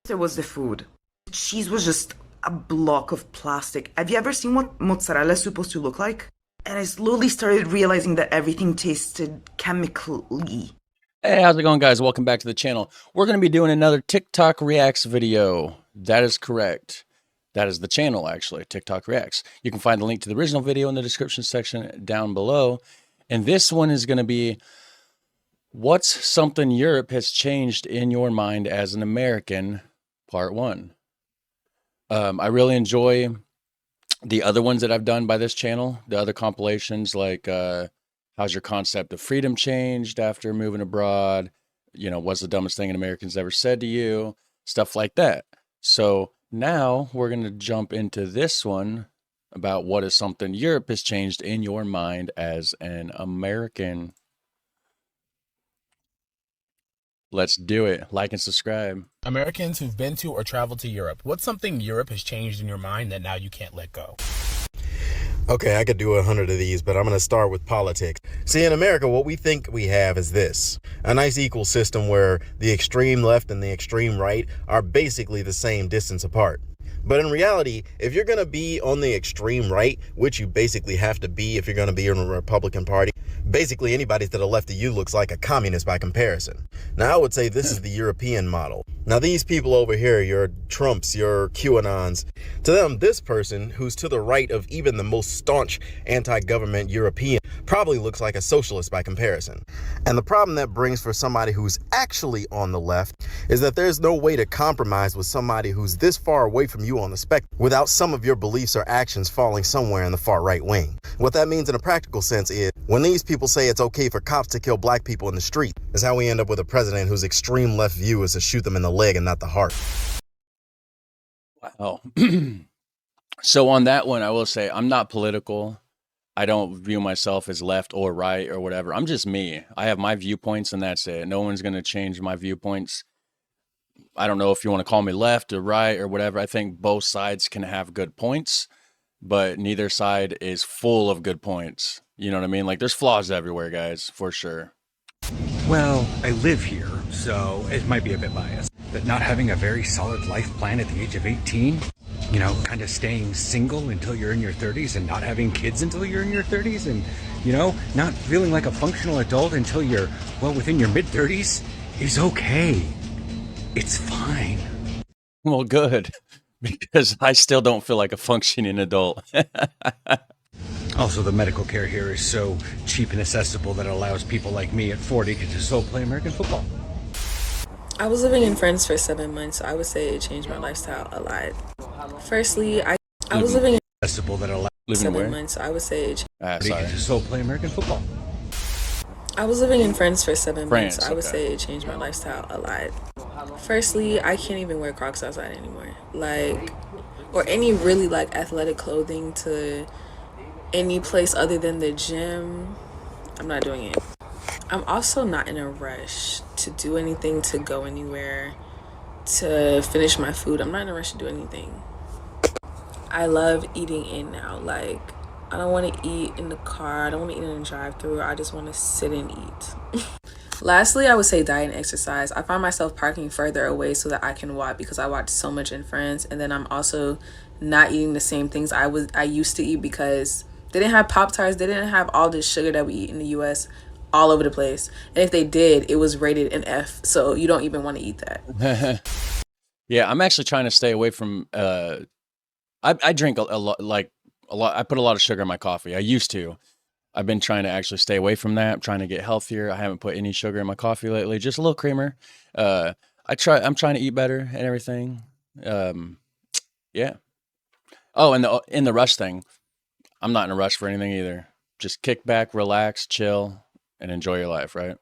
It was the food. Cheese was just a block of plastic. Have you ever seen what mozzarella is supposed to look like? And I slowly started realizing that everything tasted chemically. Hey, how's it going, guys? Welcome back to the channel. We're going to be doing another TikTok Reacts video. That is correct. That is the channel, actually, TikTok Reacts. You can find the link to the original video in the description section down below. And this one is going to be, what's something Europe has changed in your mind as an American, part 1. I really enjoy the other ones that I've done by this channel, the other compilations, like how's your concept of freedom changed after moving abroad? You know, what's the dumbest thing an American's ever said to you? Stuff like that. So now we're going to jump into this one about what is something Europe has changed in your mind as an American. Let's do it. Like and subscribe. Americans who've been to or traveled to Europe, what's something Europe has changed in your mind that now you can't let go? Okay, I could do 100 of these, but I'm going to start with politics. See, in America, what we think we have is this: a nice equal system where the extreme left and the extreme right are basically the same distance apart. But in reality, if you're going to be on the extreme right, which you basically have to be if you're going to be in the Republican Party, basically anybody to the left of you looks like a communist by comparison. Now, I would say this is the European model. Now, these people over here, your Trumps, your QAnons, to them, this person who's to the right of even the most staunch anti-government European probably looks like a socialist by comparison. And the problem that brings for somebody who's actually on the left is that there's no way to compromise with somebody who's this far away from you on the spectrum without some of your beliefs or actions falling somewhere in the far right wing. What that means in a practical sense is when these people say it's okay for cops to kill black people in the street, is how we end up with a president whose extreme left view is to shoot them in the leg and not the heart. Wow. So on that one, I will say I'm not political. I don't view myself as left or right or whatever. I'm just me. I have my viewpoints and that's it. No one's going to change my viewpoints. I don't know if you want to call me left or right or whatever. I think both sides can have good points, but neither side is full of good points. You know what I mean? Like, there's flaws everywhere, guys, for sure. Well, I live here, so it might be a bit biased. But not having a very solid life plan at the age of 18, you know, kind of staying single until you're in your 30s and not having kids until you're in your 30s and, you know, not feeling like a functional adult until you're, well, within your mid-30s is okay. It's fine. Well, good, because I still don't feel like a functioning adult. Also, the medical care here is so cheap and accessible that it allows people like me at 40 to still play American football. I was living in France for 7 months, so I would say it changed my lifestyle a lot. Firstly, I was living in accessible that allows 7 months, so I would say it to still play American football. I was living in France for 7 months, so I would okay. say it changed my lifestyle a lot. Firstly, I can't even wear Crocs outside anymore, like, or any really like athletic clothing to any place other than the gym. I'm not doing it. I'm also not in a rush to do anything, to go anywhere, to finish my food. I'm not in a rush to do anything. I love eating in now. Like, I don't want to eat in the car. I don't want to eat in a drive-thru. I just want to sit and eat. Lastly, I would say diet and exercise. I find myself parking further away so that I can walk because I walked so much in France. And then I'm also not eating the same things I used to eat because they didn't have Pop-Tarts. They didn't have all this sugar that we eat in the U.S. all over the place. And if they did, it was rated an F. So you don't even want to eat that. Yeah, I'm actually trying to stay away from, I drink a lot, I put a lot of sugar in my coffee. I used to. I've been trying to actually stay away from that. I'm trying to get healthier. I haven't put any sugar in my coffee lately, just a little creamer. I'm trying to eat better and everything. Yeah. Oh, and in the rush thing, I'm not in a rush for anything either. Just kick back, relax, chill, and enjoy your life, right?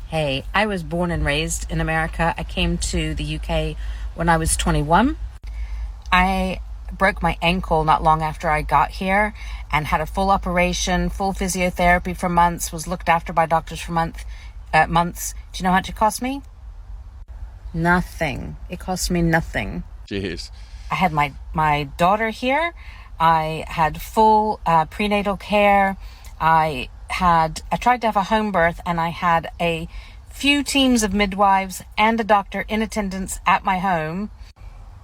Hey, I was born and raised in America. I came to the UK when I was 21. I broke my ankle not long after I got here and had a full operation, full physiotherapy for months, was looked after by doctors for months. Do you know how much it cost me? Nothing. It cost me nothing. Jeez. I had my daughter here. I had full prenatal care. I tried to have a home birth and I had a few teams of midwives, and a doctor in attendance at my home.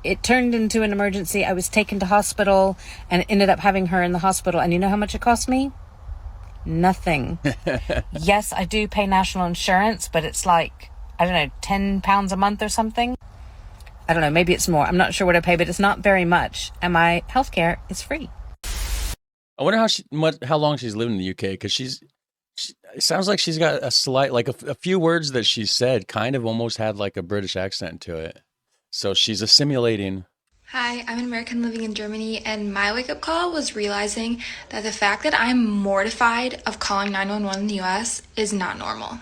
It turned into an emergency. I was taken to hospital and ended up having her in the hospital. And you know how much it cost me? Nothing. Yes, I do pay national insurance, but it's like, I don't know, £10 a month or something. I don't know, maybe it's more. I'm not sure what I pay, but it's not very much. And my healthcare is free. I wonder how long she's lived in the UK, because it sounds like she's got a slight, like a few words that she said kind of almost had like a British accent to it. So she's assimilating. Hi, I'm an American living in Germany, and my wake-up call was realizing that the fact that I'm mortified of calling 911 in the US is not normal.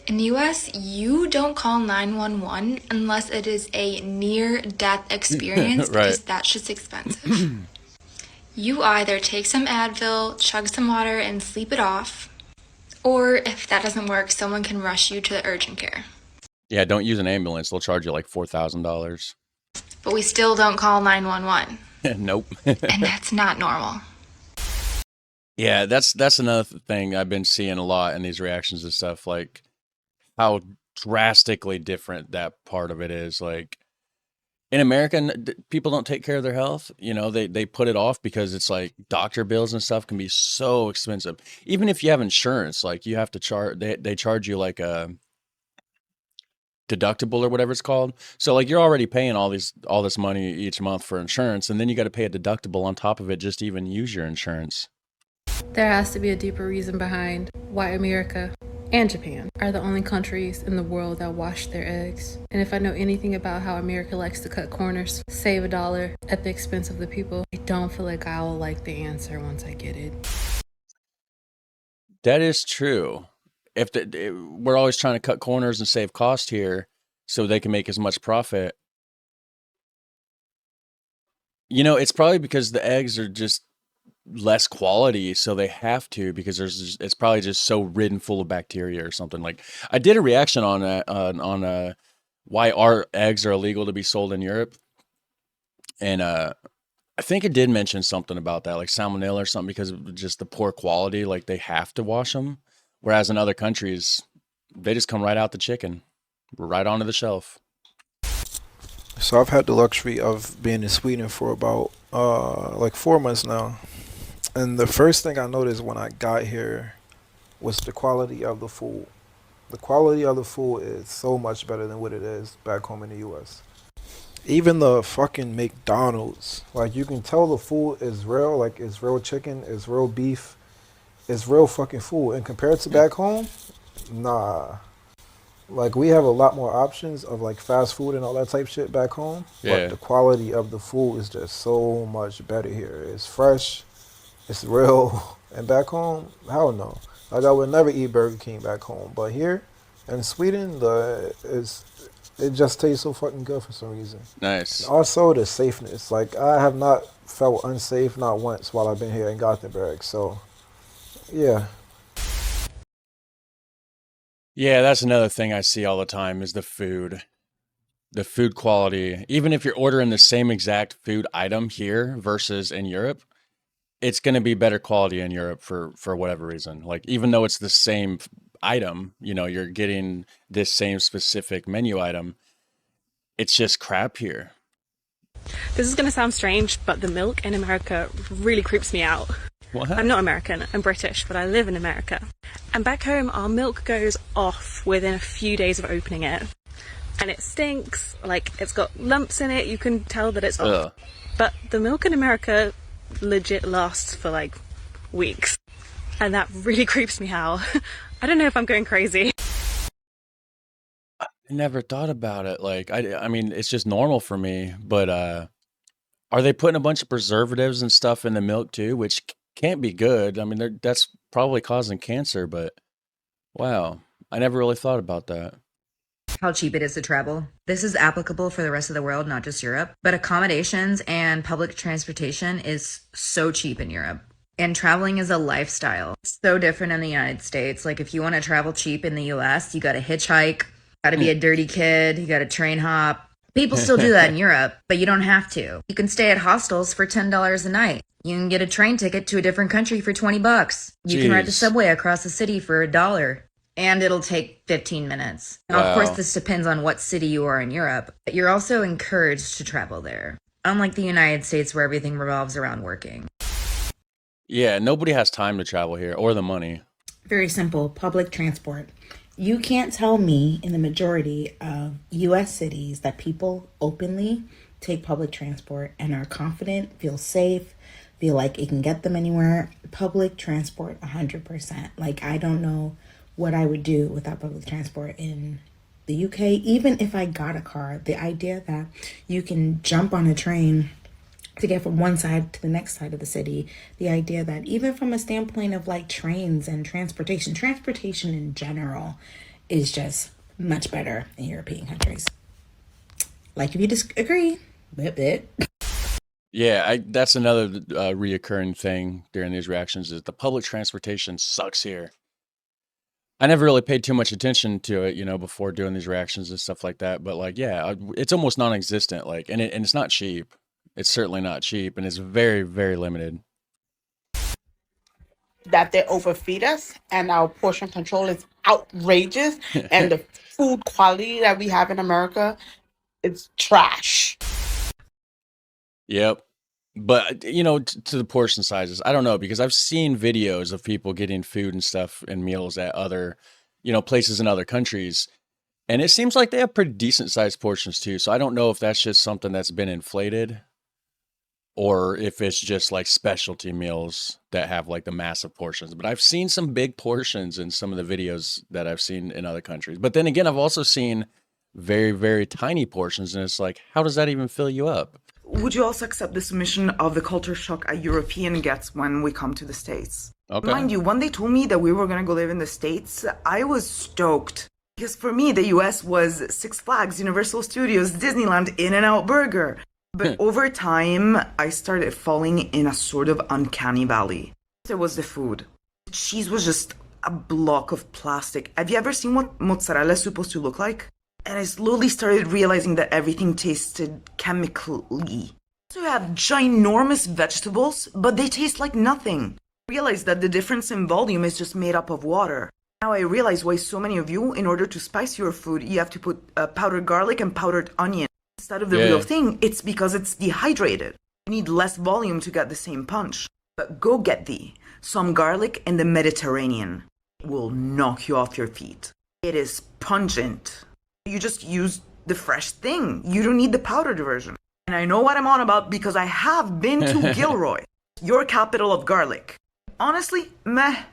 In the US, you don't call 911 unless it is a near-death experience, Right. because that shit's expensive. You either take some Advil, chug some water, and sleep it off, or if that doesn't work, someone can rush you to the urgent care. Yeah, don't use an ambulance. They'll charge you like $4,000. But we still don't call 911, Nope. and that's not normal. Yeah, that's another thing I've been seeing a lot in these reactions and stuff, like how drastically different that part of it is. Like in America, people don't take care of their health. You know, they put it off because it's like doctor bills and stuff can be so expensive. Even if you have insurance, like you have to charge, they charge you like a deductible or whatever it's called. So like you're already paying all this money each month for insurance, and then you got to pay a deductible on top of it just to even use your insurance. There has to be a deeper reason behind why America and Japan are the only countries in the world that wash their eggs. And if I know anything about how America likes to cut corners, save a dollar at the expense of the people, I don't feel like I will like the answer once I get it. That is true. We're always trying to cut corners and save cost here so they can make as much profit. You know, it's probably because the eggs are just less quality, so they have to, because it's probably just so ridden full of bacteria or something. Like I did a reaction on why our eggs are illegal to be sold in Europe, and I think it did mention something about that, like salmonella or something, because of just the poor quality. Like they have to wash them, whereas in other countries they just come right out the chicken, right onto the shelf. So I've had the luxury of being in Sweden for about like 4 months now. And the first thing I noticed when I got here was the quality of the food. The quality of the food is so much better than what it is back home in the US. Even the fucking McDonald's, like you can tell the food is real, like it's real chicken, it's real beef, it's real fucking food. And compared to back home, nah. Like we have a lot more options of like fast food and all that type shit back home. Yeah. But the quality of the food is just so much better here. It's fresh. It's real. And back home, hell no. Like I would never eat Burger King back home. But here in Sweden, it just tastes so fucking good for some reason. Nice. And also the safeness. Like I have not felt unsafe not once while I've been here in Gothenburg. So yeah. Yeah, that's another thing I see all the time is the food quality. Even if you're ordering the same exact food item here versus in Europe, it's going to be better quality in Europe for whatever reason. Like, even though it's the same item, you know, you're getting this same specific menu item, it's just crap here. This is going to sound strange, but the milk in America really creeps me out. What? I'm not American, I'm British, but I live in America. And back home, our milk goes off within a few days of opening it. And it stinks, like it's got lumps in it, you can tell that it's off. But the milk in America legit lasts for like weeks. And that really creeps me out. I don't know if I'm going crazy. I never thought about it. Like, I mean, it's just normal for me, but are they putting a bunch of preservatives and stuff in the milk too, which can't be good? I mean, that's probably causing cancer, but wow, I never really thought about that. How cheap it is to travel. This is applicable for the rest of the world, not just Europe, but accommodations and public transportation is so cheap in Europe. And traveling is a lifestyle. It's so different in the United States. Like if you want to travel cheap in the US, you got to hitchhike, got to be a dirty kid, you got to train hop. People still do that in Europe, but you don't have to. You can stay at hostels for $10 a night. You can get a train ticket to a different country for $20. You can ride the subway across the city for $1. and it'll take 15 minutes. Now, of course, Wow. this depends on what city you are in Europe, but you're also encouraged to travel there, unlike the United States where everything revolves around working. Yeah, nobody has time to travel here or the money. Very simple. Public transport. You can't tell me in the majority of US cities that people openly take public transport and are confident, feel safe, feel like it can get them anywhere. Public transport, 100%. Like, I don't know what I would do without public transport in the UK. Even if I got a car, the idea that you can jump on a train to get from one side to the next side of the city, the idea that even from a standpoint of like trains and transportation in general is just much better in European countries. Like, if you disagree, bit. Yeah, that's another reoccurring thing during these reactions is the public transportation sucks here. I never really paid too much attention to it, before doing these reactions and stuff like that. But like, yeah, it's almost non-existent. Like, and it's not cheap. It's certainly not cheap, and it's very, very limited. That they overfeed us and our portion control is outrageous, and the food quality that we have in America, it's trash. Yep. But, to the portion sizes, I don't know, because I've seen videos of people getting food and stuff and meals at other, places in other countries. And it seems like they have pretty decent sized portions too. So I don't know if that's just something that's been inflated or if it's just like specialty meals that have like the massive portions. But I've seen some big portions in some of the videos that I've seen in other countries. But then again, I've also seen very, very tiny portions. And it's like, how does that even fill you up? Would you also accept the submission of the culture shock a European gets when we come to the States? Okay. Mind you, when they told me that we were going to go live in the States, I was stoked. Because for me, the US was Six Flags, Universal Studios, Disneyland, In-N-Out Burger. But over time, I started falling in a sort of uncanny valley. There was the food. Cheese was just a block of plastic. Have you ever seen what mozzarella is supposed to look like? And I slowly started realizing that everything tasted chemically. So you have ginormous vegetables, but they taste like nothing. I realized that the difference in volume is just made up of water. Now I realize why so many of you, in order to spice your food, you have to put powdered garlic and powdered onion instead of the real thing. It's because it's dehydrated. You need less volume to get the same punch. But go get thee some garlic in the Mediterranean. It will knock you off your feet. It is pungent. You just use the fresh thing. You don't need the powdered version. And I know what I'm on about because I have been to Gilroy, your capital of garlic. Honestly, meh.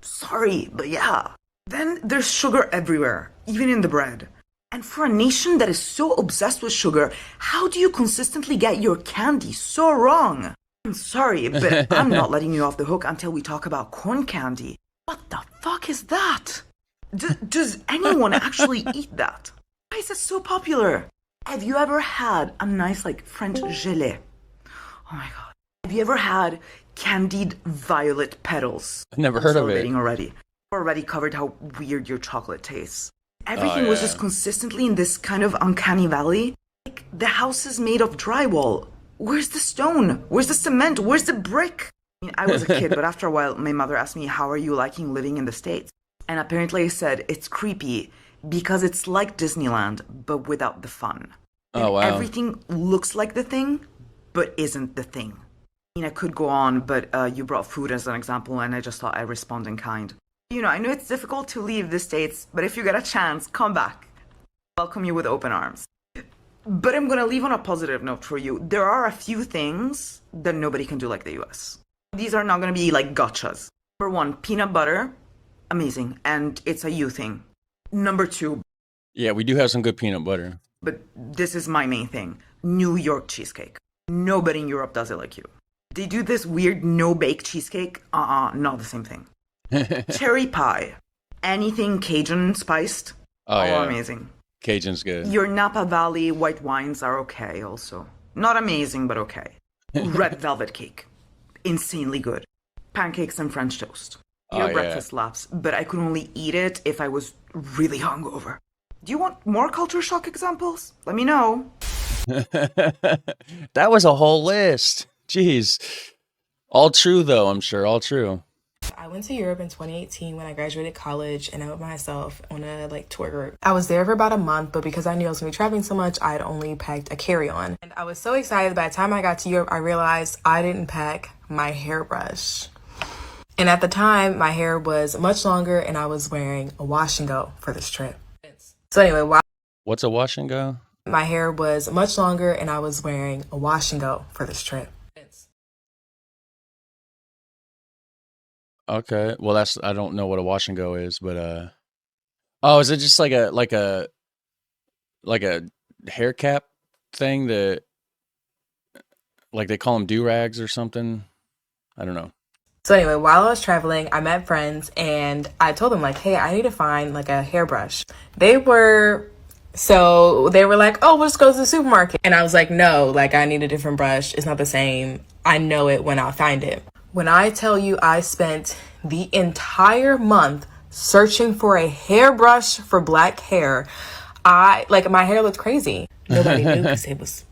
Sorry, but yeah. Then there's sugar everywhere, even in the bread. And for a nation that is so obsessed with sugar, how do you consistently get your candy so wrong? I'm sorry, but I'm not letting you off the hook until we talk about corn candy. What the fuck is that? Does anyone actually eat that? Why is it so popular? Have you ever had a nice, French gelée? Oh my god. Have you ever had candied violet petals? I've never heard of it. Already. Already covered how weird your chocolate tastes. Everything was just consistently in this kind of uncanny valley. Like, the house is made of drywall. Where's the stone? Where's the cement? Where's the brick? I mean, I was a kid, but after a while, my mother asked me, how are you liking living in the States? And apparently I said, it's creepy because it's like Disneyland, but without the fun. Oh, wow. Everything looks like the thing, but isn't the thing. I mean, I could go on, but you brought food as an example, and I just thought I'd respond in kind. I know it's difficult to leave the States, but if you get a chance, come back. Welcome you with open arms. But I'm going to leave on a positive note for you. There are a few things that nobody can do like the US. These are not going to be like gotchas. Number one, peanut butter, amazing, and it's a you thing. Number two. Yeah, we do have some good peanut butter. But this is my main thing. New York cheesecake. Nobody in Europe does it like you. They do this weird no-bake cheesecake. Not the same thing. Cherry pie. Anything Cajun spiced. Oh, yeah. Amazing. Cajun's good. Your Napa Valley white wines are okay also. Not amazing, but okay. Red velvet cake. Insanely good. Pancakes and French toast. Your breakfast laps, but I could only eat it if I was really hungover. Do you want more culture shock examples? Let me know. That was a whole list. Jeez. All true, though, I'm sure. All true. I went to Europe in 2018 when I graduated college, and I went by myself on a tour group. I was there for about a month, but because I knew I was going to be traveling so much, I had only packed a carry-on. And I was so excited. By the time I got to Europe, I realized I didn't pack my hairbrush. And at the time, my hair was much longer, and I was wearing a wash and go for this trip. So anyway, what's a wash and go? My hair was much longer, and I was wearing a wash and go for this trip. Okay. Well, I don't know what a wash and go is, but oh, is it just like a hair cap thing that they call them do-rags or something? I don't know. So anyway, while I was traveling, I met friends and I told them hey, I need to find a hairbrush. They were like, oh, we'll just go to the supermarket. And I was like, no, I need a different brush. It's not the same. I know it when I find it. When I tell you I spent the entire month searching for a hairbrush for black hair, my hair looked crazy. Nobody knew because it was.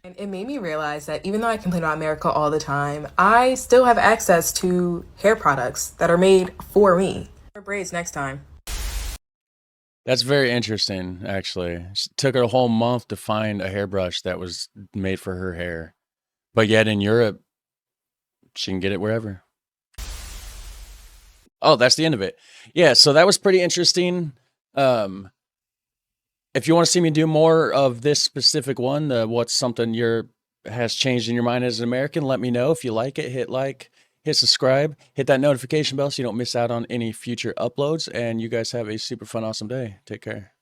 And it made me realize that even though I complain about America all the time, I still have access to hair products that are made for me. Braids next time. That's very interesting, actually. It took her a whole month to find a hairbrush that was made for her hair. But yet in Europe, she can get it wherever. Oh, that's the end of it. Yeah, so that was pretty interesting. If you want to see me do more of this specific one, what's something has changed in your mind as an American, let me know. If you like it, hit like, hit subscribe, hit that notification bell so you don't miss out on any future uploads. And you guys have a super fun, awesome day. Take care.